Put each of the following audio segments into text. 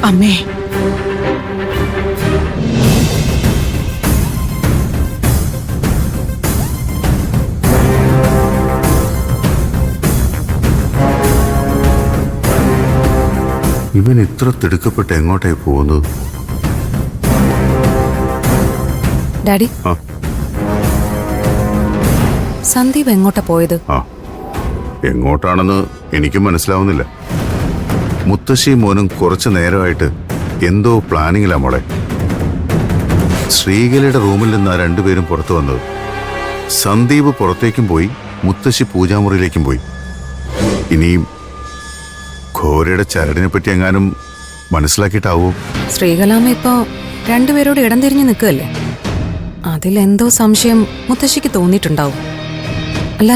അമ്മേ, ഇവൻ ഇത്ര തിടുക്കപ്പെട്ട് എങ്ങോട്ടായി പോകുന്നത്? ഡാഡി, സന്ദീപ് എങ്ങോട്ടാ പോയത്? എങ്ങോട്ടാണെന്ന് എനിക്കും മനസ്സിലാവുന്നില്ല. മുത്തശ്ശിയും മോനും കുറച്ചു നേരമായിട്ട് എന്തോ പ്ലാനിങ്ങിലാ മോളെ. ശ്രീകലയുടെ റൂമിൽ നിന്നാ രണ്ടുപേരും പുറത്തു വന്നത്. സന്ദീപ് പുറത്തേക്കും പോയി, മുത്തശ്ശി പൂജാമുറിയിലേക്കും പോയി. ഇനിയും ഘോരയുടെ ചരടിനെ പറ്റി എങ്ങാനും മനസ്സിലാക്കിയിട്ടാവോ? ശ്രീകലാമ്മ ഇപ്പോ രണ്ടുപേരോട് ഇടം തിരിഞ്ഞു നിൽക്കുകയല്ലേ? അതിലെന്തോ സംശയം മുത്തശ്ശിക്ക് തോന്നിയിട്ടുണ്ടാവും. അല്ല,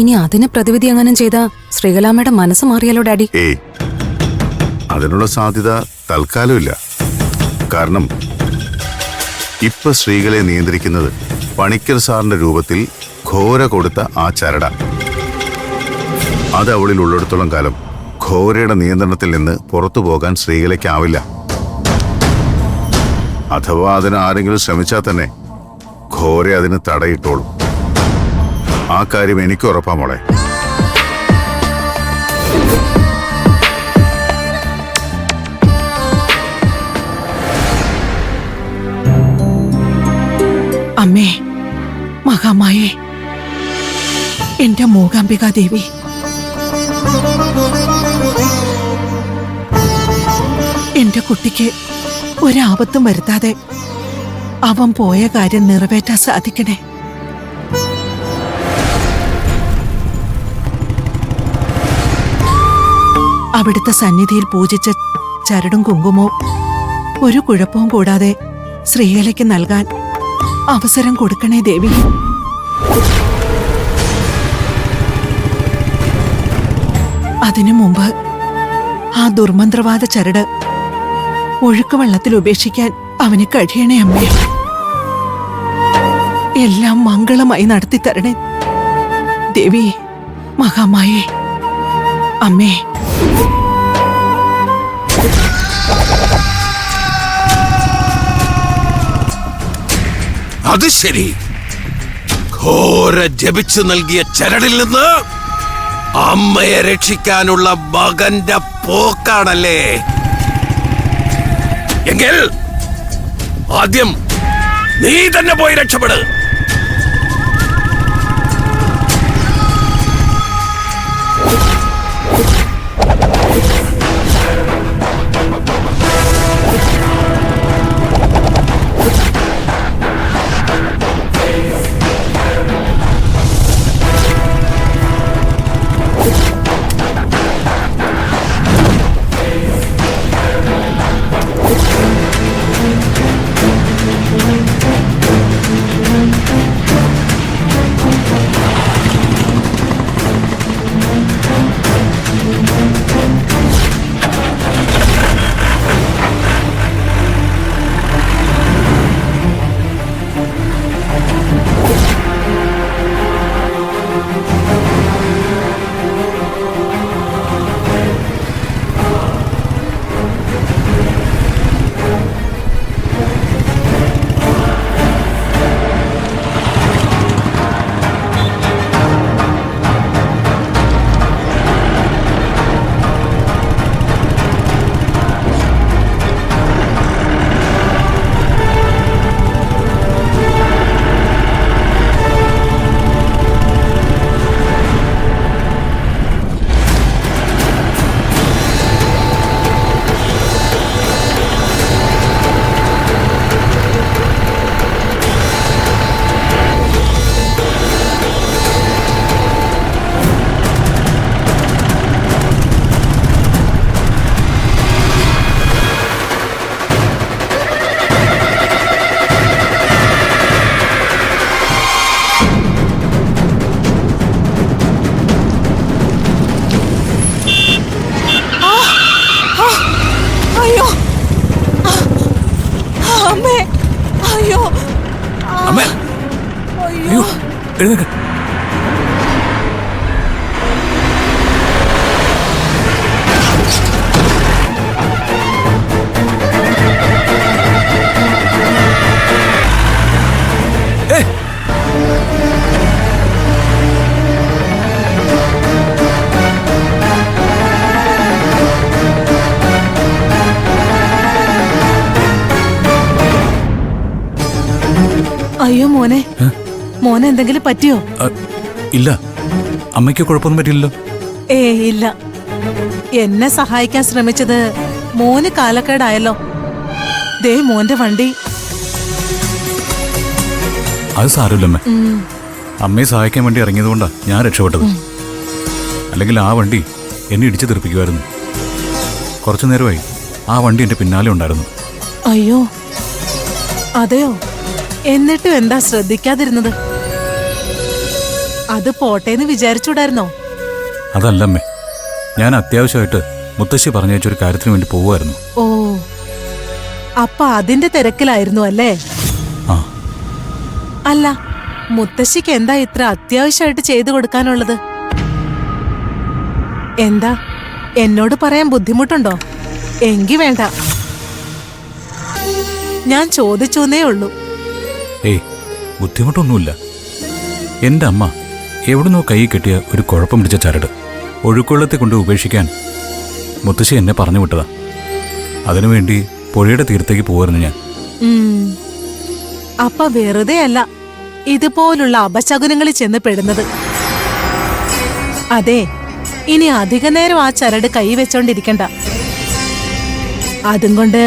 ഇനി അതിന് പ്രതിവിധി എങ്ങാനും ചെയ്താ ശ്രീകലാമ്മയുടെ മനസ്സ് മാറിയാലോ ഡാഡി? അതിനുള്ള സാധ്യത തൽക്കാലമില്ല. കാരണം ഇപ്പൊ ശ്രീകളെ നിയന്ത്രിക്കുന്നത് പണിക്കർ സാറിന്റെ രൂപത്തിൽ ഘോര കൊടുത്ത ആ ചരട. അത് അവളിൽ ഉള്ളിടത്തോളം കാലം ഘോരയുടെ നിയന്ത്രണത്തിൽ നിന്ന് പുറത്തു പോകാൻ ശ്രീകലയ്ക്കാവില്ല. അഥവാ അതിന് ആരെങ്കിലും ശ്രമിച്ചാൽ തന്നെ ഘോര അതിന് തടയിട്ടോളും. ആ കാര്യം എനിക്ക് ഉറപ്പാ മോളെ. അമ്മേ, മഹാമായേ, എന്റെ മൂകാംബികാ ദേവി, എന്റെ കുട്ടിക്ക് ഒരാപത്തും വരുത്താതെ അവൻ പോയ കാര്യം നിറവേറ്റാൻ സാധിക്കണേ. അവിടുത്തെ സന്നിധിയിൽ പൂജിച്ച ചരടും കുങ്കുമവും ഒരു കുഴപ്പവും കൂടാതെ ശ്രീകലയ്ക്ക് നൽകാൻ അവസരം കൊടുക്കണേ ദേവി. അതിനു മുമ്പ് ആ ദുർമന്ത്രവാദ ചരട് ഒഴുക്കുവെള്ളത്തിൽ ഉപേക്ഷിക്കാൻ അവന് കഴിയണേ അമ്മേ. എല്ലാം മംഗളമായി നടത്തിത്തരണേ ദേവി, മഹാമായേ, അമ്മേ. അത് ശരി, ഘോര ജപിച്ചു നൽകിയ ചരടിൽ നിന്ന് അമ്മയെ രക്ഷിക്കാനുള്ള മകന്റെ പോക്കാണല്ലേ? എങ്കിൽ ആദ്യം നീ തന്നെ പോയി രക്ഷപ്പെട്. എഴുന്നേക്ക്. അയ്യോ മോനെ, ഏ? മോനെ എന്തെങ്കിലും പറ്റിയോ? ഇല്ല, അമ്മയ്ക്ക് കുഴപ്പമൊന്നും പറ്റില്ലല്ലോ. ഇല്ല. എന്നെ സഹായിക്കാൻ ശ്രമിച്ചത് മോന് കാലക്കേടായല്ലോ. ദേ മോന്റെ വണ്ടി. അത് സാരമില്ലമ്മേ. അമ്മയെ സഹായിക്കാൻ വേണ്ടി ഇറങ്ങിയതുകൊണ്ടാ ഞാൻ രക്ഷപ്പെട്ടത്. അല്ലെങ്കിൽ ആ വണ്ടി എന്നെ ഇടിച്ചു തെറിപ്പിക്കുമായിരുന്നു. കുറച്ചു നേരമായി ആ വണ്ടി എന്റെ പിന്നാലെ ഉണ്ടായിരുന്നു. അയ്യോ, അതെയോ? എന്നിട്ടും എന്താ ശ്രദ്ധിക്കാതിരുന്നത്? അത് പോട്ടേന്ന് വിചാരിച്ചൂടായിരുന്നോ? അതല്ലമ്മേ, ഞാൻ അത്യാവശ്യമായിട്ട് മുത്തശ്ശി പറഞ്ഞയച്ചൊരു കാര്യത്തിന് വേണ്ടി പോവുമായിരുന്നു. ഓ, അപ്പൊ അതിന്റെ തിരക്കിലായിരുന്നു അല്ലേ? ആ. അല്ല, മുത്തശ്ശിക്ക് എന്താ ഇത്ര അത്യാവശ്യമായിട്ട് ചെയ്തു കൊടുക്കാനുള്ളത്? എന്താ, എന്നോട് പറയാൻ ബുദ്ധിമുട്ടുണ്ടോ? എങ്കി വേണ്ട, ഞാൻ ചോദിച്ചൂന്നേ ഉള്ളൂ. ഏയ്, ബുദ്ധിമുട്ടൊന്നുമില്ല. എന്റെ അമ്മ എവിടുന്നോ കൈ കെട്ടിയ ഒരു കുഴപ്പം പിടിച്ച ചരട് ഒഴുക്കുവെള്ളത്തെ കൊണ്ട് ഉപേക്ഷിക്കാൻ മുത്തശ്ശി എന്നെ പറഞ്ഞു വിട്ടതാ. അതിനുവേണ്ടി പുഴയുടെ തീരത്തേക്ക് പോവായിരുന്നു ഞാൻ. അപ്പൊ വെറുതെ അല്ല ഇതുപോലുള്ള അപശകുനങ്ങളിൽ ചെന്ന് പെടുന്നത്. അതെ, ഇനി അധിക നേരം ആ ചരട് കൈവച്ചോണ്ടിരിക്കണ്ട. അതും കൊണ്ട്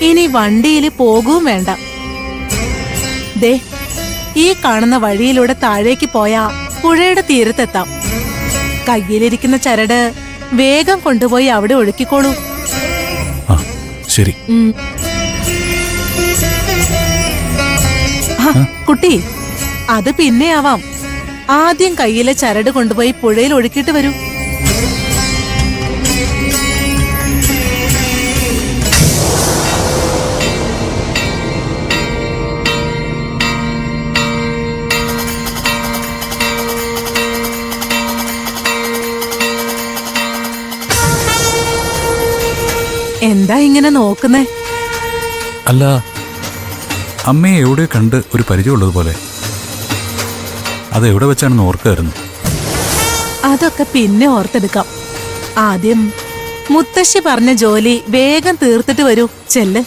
ഇനി വണ്ടിയിൽ പോകുകയും വേണ്ട. ദേ, ഈ കാണുന്ന വഴിയിലൂടെ താഴേക്ക് പോയാ പുഴയുടെ തീരത്തെത്താം. കയ്യിലിരിക്കുന്ന ചരട് വേഗം കൊണ്ടുപോയി അവിടെ ഒഴുക്കിക്കോളൂ. ആ, ശരി. കുട്ടി, അത് പിന്നെ ആവാം. ആദ്യം കയ്യിലെ ചരട് കൊണ്ടുപോയി പുഴയിൽ ഒഴുക്കിയിട്ട് വരൂ. എന്താ ഇങ്ങനെ നോക്കുന്നേ? അല്ല, അമ്മയെ എവിടെ കണ്ട് ഒരു പരിചയമുള്ളതുപോലെ. അതെവിടെ വെച്ചാണെന്ന് ഓർക്കായിരുന്നു. അതൊക്കെ പിന്നെ ഓർത്തെടുക്കാം. ആദ്യം മുത്തശ്ശി പറഞ്ഞ ജോലി വേഗം തീർത്തിട്ട് വരൂ. ചെല്ല്.